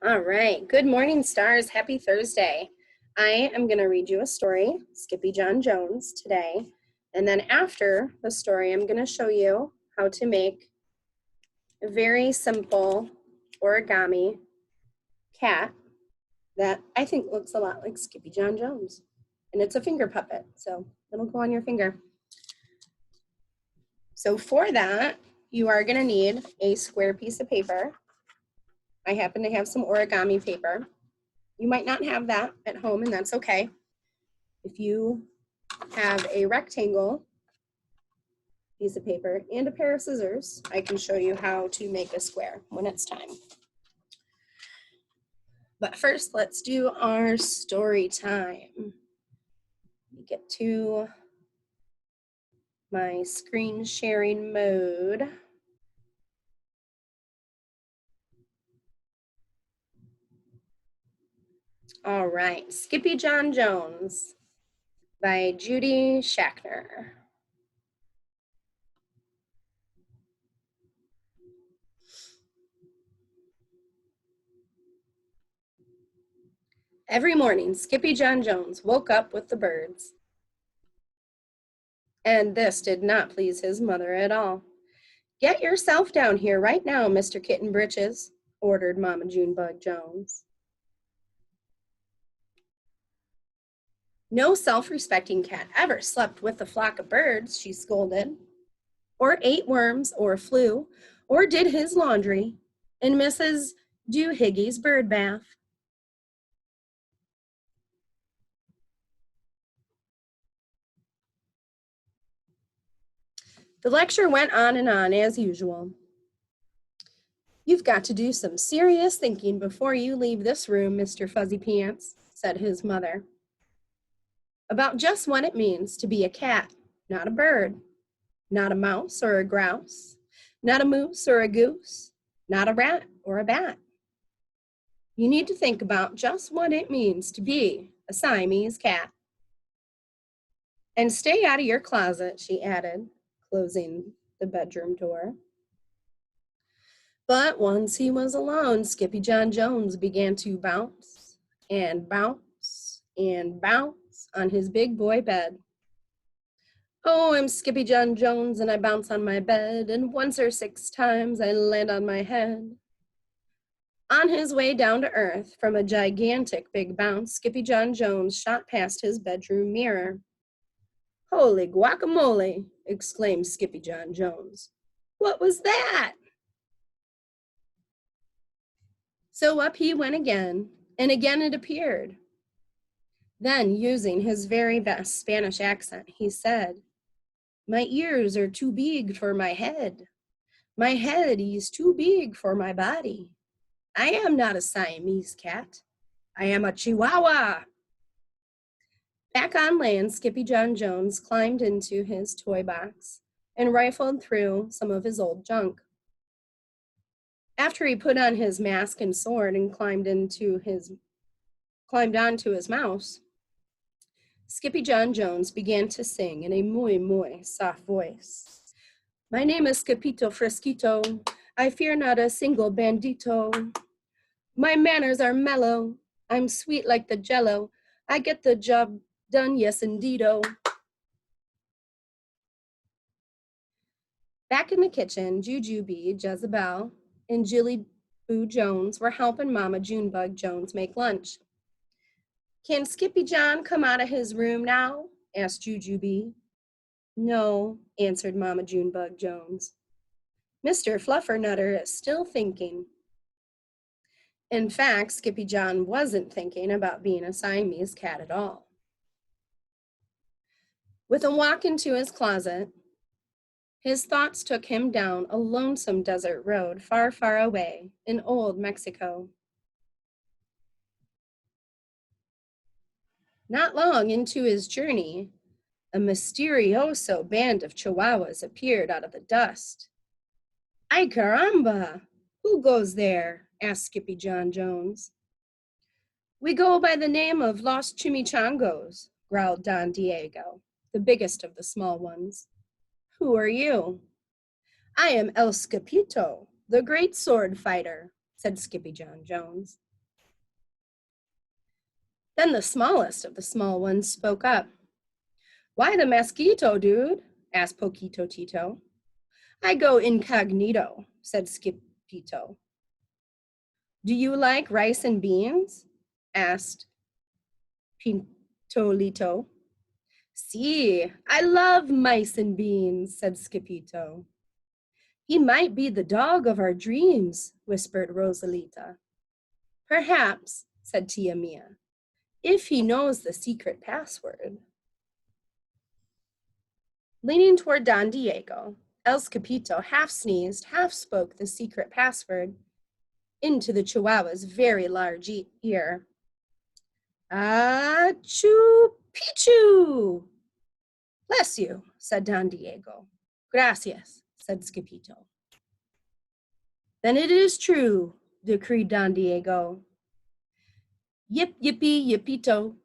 All right. Good morning, stars. Happy Thursday. I am going to read you a story, Skippyjon Jones, today. And then after the story, I'm going to show you how to make a very simple origami cat that I think looks a lot like Skippyjon Jones. And it's a finger puppet, so it'll go on your finger. So for that, you are going to need a square piece of paper. I happen to have some origami paper. You might not have that at home, and that's okay. If you have a rectangle piece of paper and a pair of scissors, I can show you how to make a square when it's time. But first, let's do our story time. Let me get to my screen sharing mode. All right, Skippyjon Jones by Judy Schachner. Every morning, Skippyjon Jones woke up with the birds. And this did not please his mother at all. "Get yourself down here right now, Mr. Kitten Britches," ordered Mama Junebug Jones. "No self-respecting cat ever slept with a flock of birds," she scolded, "or ate worms, or flew, or did his laundry in Mrs. Doohiggy's bird bath." The lecture went on and on as usual. "You've got to do some serious thinking before you leave this room, Mr. Fuzzy Pants," said his mother, "about just what it means to be a cat, not a bird, not a mouse or a grouse, not a moose or a goose, not a rat or a bat. You need to think about just what it means to be a Siamese cat. And stay out of your closet," she added, closing the bedroom door. But once he was alone, Skippyjon Jones began to bounce and bounce and bounce on his big boy bed. "Oh, I'm Skippyjon Jones, and I bounce on my bed, and once or 6 times I land on my head." On his way down to earth from a gigantic big bounce, Skippyjon Jones shot past his bedroom mirror. "Holy guacamole!" exclaimed Skippyjon Jones. "What was that?" So up he went again, and again it appeared. Then, using his very best Spanish accent, he said, "My ears are too big for my head. My head is too big for my body. I am not a Siamese cat. I am a Chihuahua." Back on land, Skippyjon Jones climbed into his toy box and rifled through some of his old junk. After he put on his mask and sword and climbed onto his mouse, Skippyjon Jones began to sing in a muy soft voice. "My name is Scapito Fresquito. I fear not a single bandito. My manners are mellow. I'm sweet like the jello. I get the job done, yes indeedo." Back in the kitchen, Jujubee, Jezebel, and Jilly Boo Jones were helping Mama Junebug Jones make lunch. "Can Skippyjon come out of his room now?" asked Jujubee. "No," answered Mama Junebug Jones. "Mr. Fluffernutter is still thinking." In fact, Skippyjon wasn't thinking about being a Siamese cat at all. With a walk into his closet, his thoughts took him down a lonesome desert road far, far away in old Mexico. Not long into his journey, a mysterioso band of Chihuahuas appeared out of the dust. "Ay caramba! Who goes there?" asked Skippyjon Jones. "We go by the name of Los Chimichangos," growled Don Diego, the biggest of the small ones. "Who are you?" "I am El Scapito, the great sword fighter," said Skippyjon Jones. Then the smallest of the small ones spoke up. Why the mosquito, dude? Asked Poquito Tito. I go incognito, said Skippyjo. Do you like rice and beans? Asked Pintolito. See, I love mice and beans, said Skippyjo. He might be the dog of our dreams, whispered Rosalita. Perhaps, said Tia Mia, if he knows the secret password. Leaning toward Don Diego, El Scapito half sneezed, half spoke the secret password into the Chihuahua's very large ear. Achoo Pichu! Bless you, said Don Diego. Gracias, said Scapito. Then it is true, decreed Don Diego. Yip yippee yippito.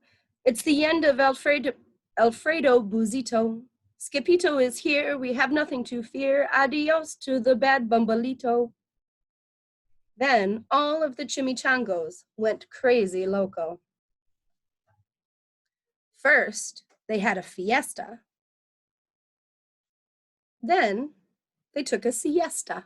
It's the end of Alfredo Buzito. Scapito is here. We have nothing to fear. Adios to the bad bumbalito. Then all of the chimichangos went crazy loco. First, they had a fiesta. Then they took a siesta.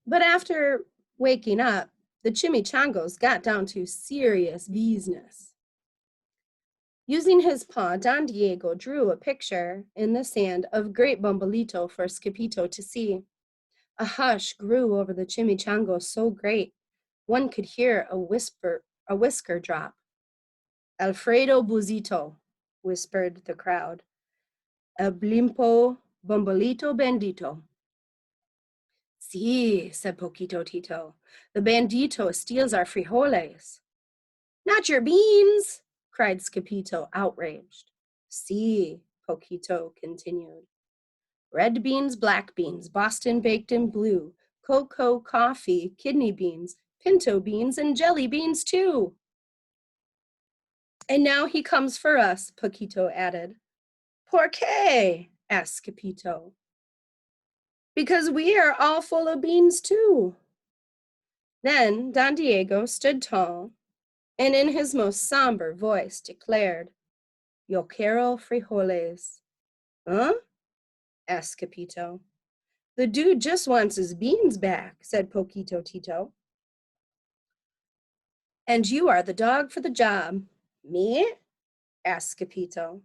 But after waking up, the chimichangos got down to serious business. Using his paw, Don Diego drew a picture in the sand of great Bumbalito for Scapito to see. A hush grew over the chimichangos so great, one could hear a whisker drop. Alfredo Buzito, whispered the crowd. El blimpo Bumbalito bendito. Sí, said Poquito Tito. The bandito steals our frijoles. Not your beans, cried Scapito, outraged. Sí, Poquito continued. Red beans, black beans, Boston baked in blue, cocoa, coffee, kidney beans, pinto beans, and jelly beans too. And now he comes for us, Poquito added. Por qué? Asked Scapito. Because we are all full of beans too. Then Don Diego stood tall and in his most somber voice declared, Yo quiero frijoles. Huh? Asked Scapito. The dude just wants his beans back, said Poquito Tito. And you are the dog for the job. Me? Asked Scapito.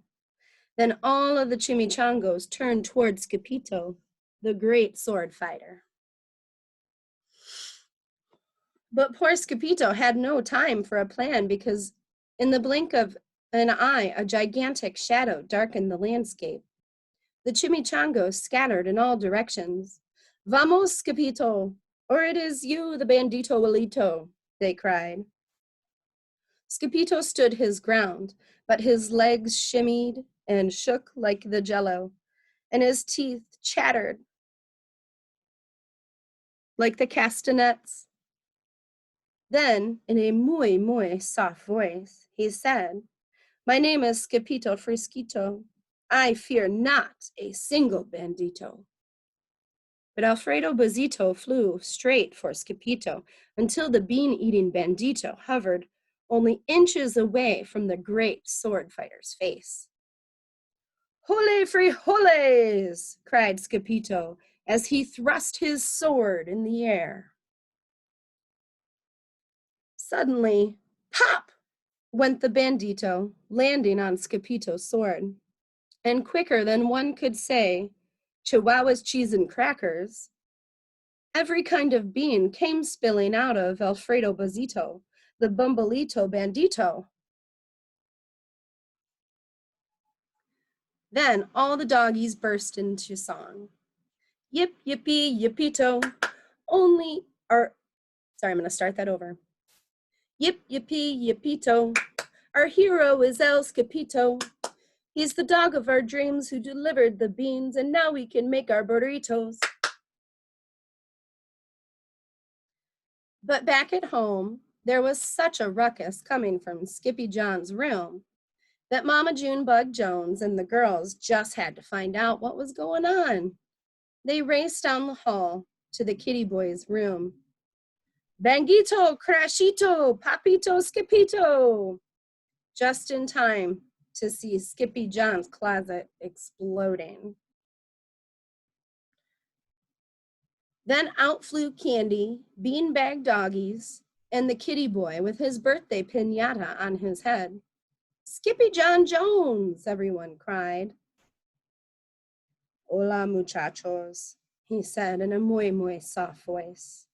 Then all of the chimichangos turned toward Scapito, the great sword fighter. But poor Scapito had no time for a plan because in the blink of an eye, a gigantic shadow darkened the landscape. The chimichangos scattered in all directions. Vamos, Scapito, or it is you, the bandito Walito, they cried. Scapito stood his ground, but his legs shimmied and shook like the jello, and his teeth chattered like the castanets. Then, in a muy soft voice, he said, My name is Scapito Frisquito. I fear not a single bandito. But Alfredo Buzito flew straight for Scapito until the bean-eating bandito hovered only inches away from the great sword fighter's face. Hole frijoles! Cried Scapito as he thrust his sword in the air. Suddenly, pop! Went the bandito, landing on Scapito's sword. And quicker than one could say, Chihuahua's cheese and crackers, every kind of bean came spilling out of Alfredo Buzito, the Bumbalito bandito. Then all the doggies burst into song. Yip, yippee, yippito, I'm going to start that over. Yip, yippee, yippito, our hero is El Scapito. He's the dog of our dreams who delivered the beans, and now we can make our burritos. But back at home, there was such a ruckus coming from Skippyjon's room that Mama Junebug Jones and the girls just had to find out what was going on. They raced down the hall to the kitty boy's room. Banguito, crashito, papito, skippito. Just in time to see Skippyjon's closet exploding. Then out flew Candy, beanbag doggies, and the kitty boy with his birthday piñata on his head. Skippyjon Jones, everyone cried. Hola, muchachos, he said in a muy soft voice.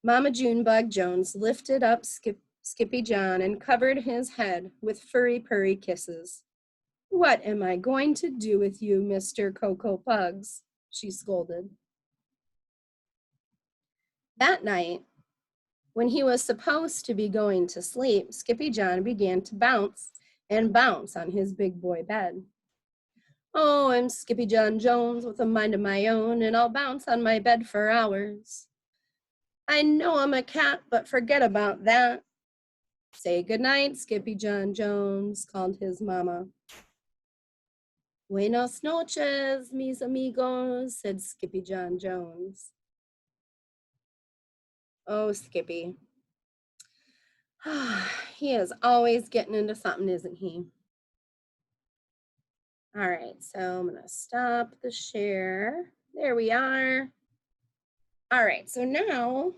Mama Junebug Jones lifted up Skippyjon and covered his head with furry purry kisses. What am I going to do with you, Mr. Cocoa Pugs? She scolded. That night, when he was supposed to be going to sleep, Skippyjon began to bounce and bounce on his big boy bed. Oh, I'm Skippyjon Jones with a mind of my own, and I'll bounce on my bed for hours. I know I'm a cat, but forget about that. Say goodnight, Skippyjon Jones, called his mama. Buenas noches, mis amigos, said Skippyjon Jones. Oh, Skippy. He is always getting into something, isn't he? All right, so I'm gonna stop the share. There we are. All right, so now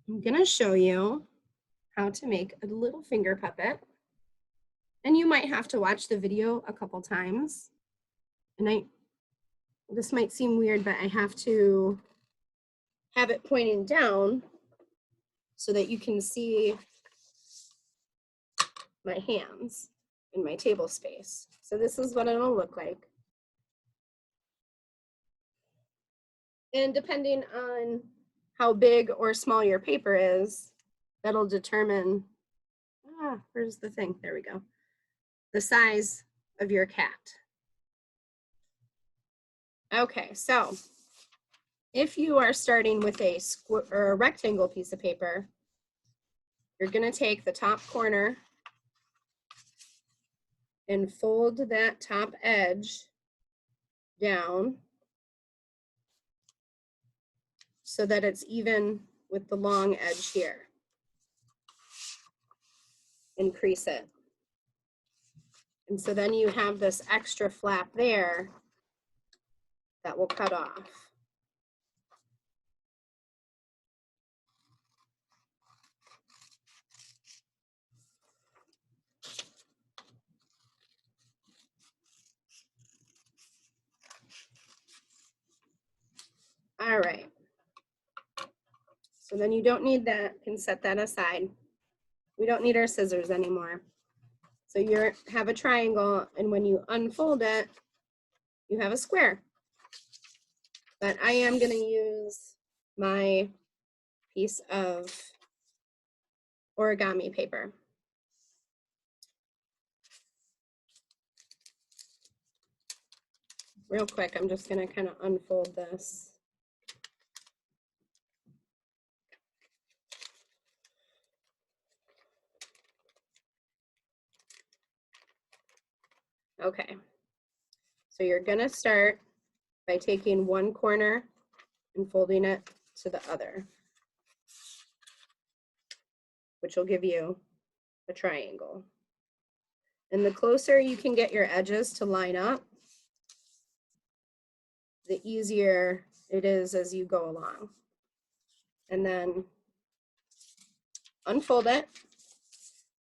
I'm gonna show you how to make a little finger puppet. And you might have to watch the video a couple times. And this might seem weird, but I have to have it pointing down so that you can see my hands in my table space. So this is what it'll look like. And depending on how big or small your paper is, that'll determine, where's the thing? There we go. The size of your cat. Okay, so if you are starting with a rectangle piece of paper, you're gonna take the top corner and fold that top edge down so that it's even with the long edge here. And crease it. And so then you have this extra flap there that will cut off. All right. So then you don't need that, you can set that aside. We don't need our scissors anymore. So you have a triangle, and when you unfold it, you have a square. But I am gonna use my piece of origami paper. Real quick, I'm just gonna kind of unfold this. Okay, so you're gonna start by taking one corner and folding it to the other, which will give you a triangle. And the closer you can get your edges to line up, the easier it is as you go along. And then unfold it,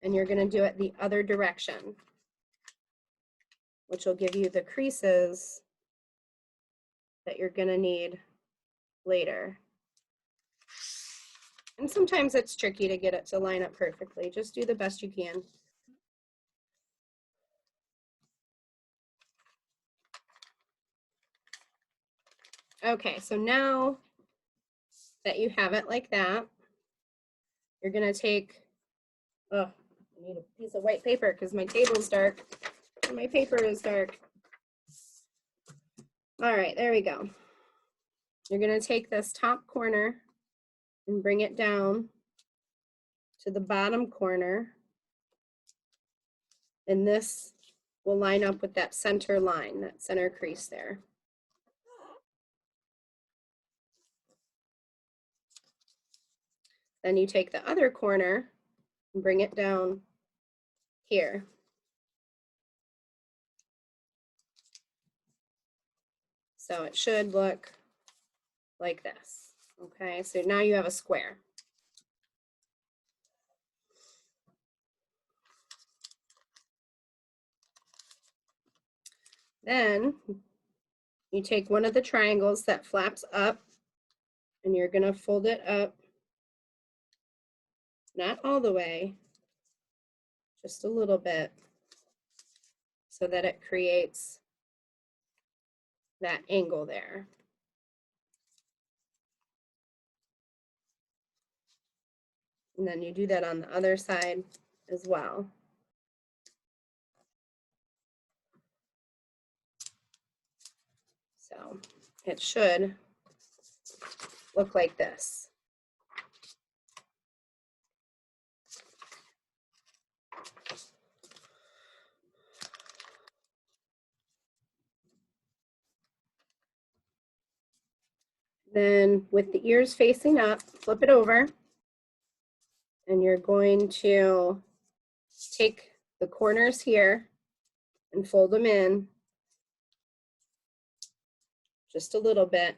and you're gonna do it the other direction, which will give you the creases that you're gonna need later. And sometimes it's tricky to get it to line up perfectly. Just do the best you can. Okay, so now that you have it like that, you're gonna take, I need a piece of white paper because my table's dark and my paper is dark. All right, there we go. You're gonna take this top corner and bring it down to the bottom corner, and this will line up with that center line, that center crease there. Then you take the other corner and bring it down here. So it should look like this. Okay, so now you have a square. Then you take one of the triangles that flaps up and you're going to fold it up, not all the way, just a little bit, so that it creates that angle there. And then you do that on the other side as well. So it should look like this. Then with the ears facing up, flip it over, and you're going to take the corners here and fold them in just a little bit.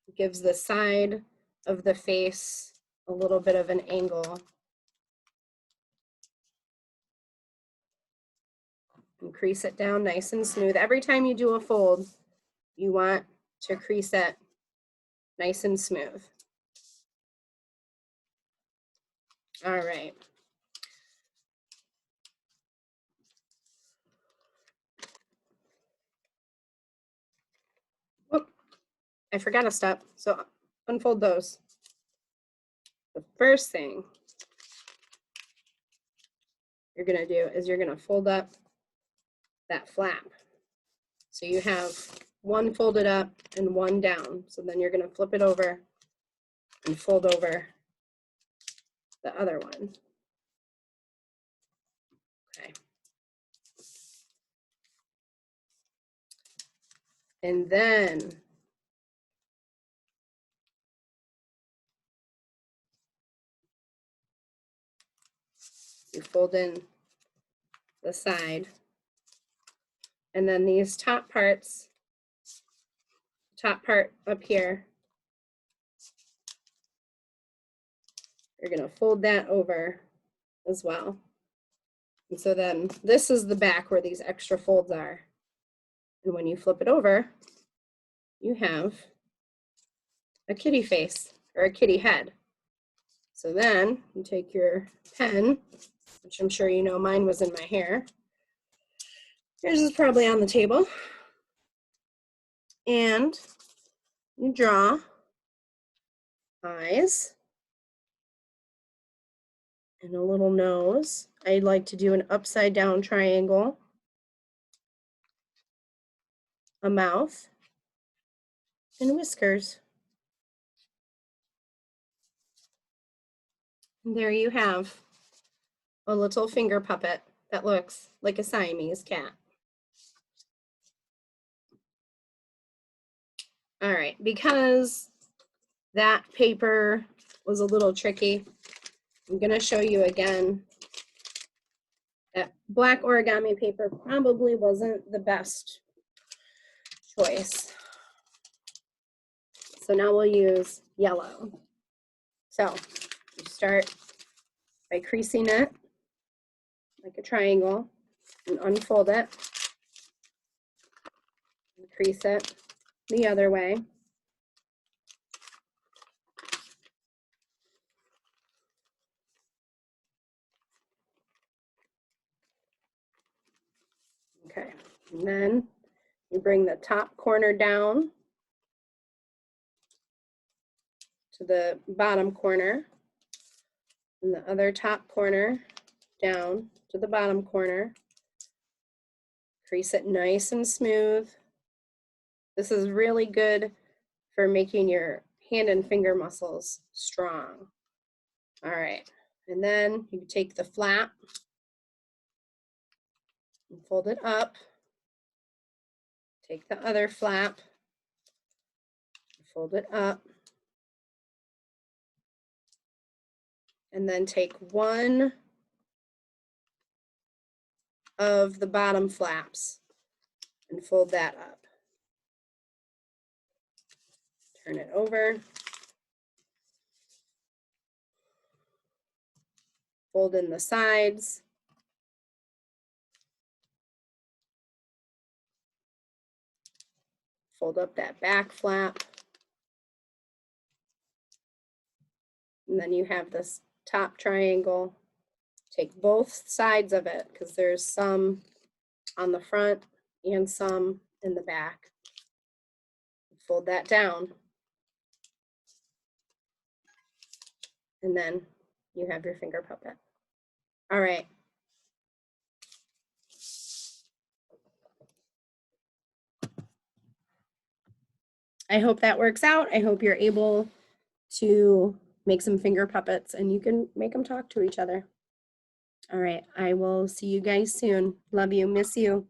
It gives the side of the face a little bit of an angle. And crease it down nice and smooth. Every time you do a fold, you want to crease it nice and smooth. All right. Whoop, I forgot a step, so unfold those. The first thing you're going to do is you're going to fold up that flap. So you have one folded up and one down. So then you're going to flip it over and fold over the other one. Okay. And then you fold in the side. And then these top parts, top part up here, you're going to fold that over as well. And so then this is the back where these extra folds are. And when you flip it over, you have a kitty face or a kitty head. So then you take your pen, which I'm sure you know mine was in my hair. Yours is probably on the table. And you draw eyes and a little nose. I like to do an upside down triangle, a mouth, and whiskers. And there you have a little finger puppet that looks like a Siamese cat. All right, because that paper was a little tricky, I'm going to show you again that black origami paper probably wasn't the best choice. So now we'll use yellow. So you start by creasing it like a triangle and unfold it and crease it the other way. Okay, and then you bring the top corner down to the bottom corner and the other top corner down to the bottom corner. Crease it nice and smooth. This is really good for making your hand and finger muscles strong. All right, and then you take the flap and fold it up. Take the other flap, fold it up. And then take one of the bottom flaps and fold that up. Turn it over. Fold in the sides. Fold up that back flap. And then you have this top triangle. Take both sides of it because there's some on the front and some in the back. Fold that down. And then you have your finger puppet. All right. I hope that works out. I hope you're able to make some finger puppets and you can make them talk to each other. All right. I will see you guys soon. Love you. Miss you.